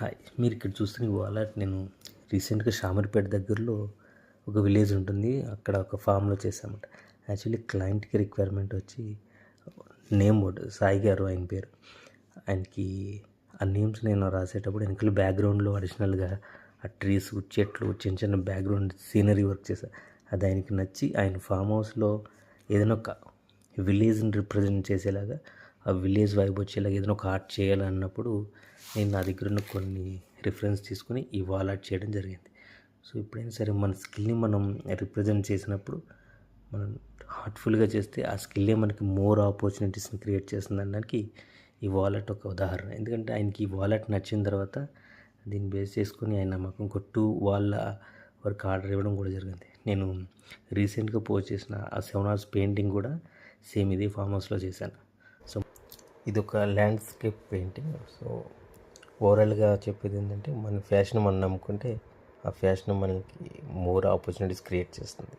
Hi! మీరు ఇక్కడ చూస్తున్న ఈ వాలెట్ నేను రీసెంట్‌గా షామీర్పేట దగ్గరలో ఒక విలేజ్ ఉంటుంది. అక్కడ ఒక ఫామ్‌లో చేశామన్నమాట. యాక్చువల్లీ క్లయింట్‌కి రిక్వైర్మెంట్ వచ్చి నేమ్ బోర్డ్ సాయి గారు ఆయన పేరు. ఆయనకి ఆ నేమ్స్ నేను రాసేటప్పుడు వెనకాల బ్యాక్‌గ్రౌండ్‌లో అడిషనల్‌గా ఆ ట్రీస్, చెట్లు, చిన్న చిన్న బ్యాక్‌గ్రౌండ్ సీనరీ వర్క్ చేశా. అది ఆయనకి నచ్చి ఆయన ఫామ్ హౌస్‌లో ఏదైనా ఒక విలేజ్‌ని రిప్రజెంట్ చేసేలాగా, ఆ విలేజ్ వైబ్ వచ్చేలాగా ఏదైనా ఒక ఆర్ట్ చేయాలన్నప్పుడు నేను నా దగ్గర ఉన్న కొన్ని రిఫరెన్స్ తీసుకుని ఈ వాల్ ఆర్ట్ చేయడం జరిగింది. సో ఎప్పుడైనా సరే మన స్కిల్ని మనం రిప్రజెంట్ చేసినప్పుడు మనం హార్ట్ఫుల్గా చేస్తే ఆ స్కిల్లే మనకి మోర్ ఆపర్చునిటీస్ని క్రియేట్ చేస్తుంది అనడానికి ఈ వాలెట్ ఒక ఉదాహరణ. ఎందుకంటే ఆయనకి ఈ వాలెట్ నచ్చిన తర్వాత దీన్ని బేస్ చేసుకొని ఆయన మాకు ఇంకో 2 వాళ్ళ వర్క్ ఆర్డర్ ఇవ్వడం కూడా జరిగింది. నేను రీసెంట్గా పోస్ట్ చేసిన ఆ 7 hours పెయింటింగ్ కూడా సేమ్ ఇదే ఫామ్ హౌస్లో చేశాను. సో ఇది ఒక ల్యాండ్స్కేప్ పెయింటింగ్. సో ఓవరాల్గా చెప్పేది ఏంటంటే మన ఫ్యాషన్ మనం నమ్ముకుంటే ఆ ఫ్యాషన్ మనకి మోర్ ఆపర్చునిటీస్ క్రియేట్ చేస్తుంది.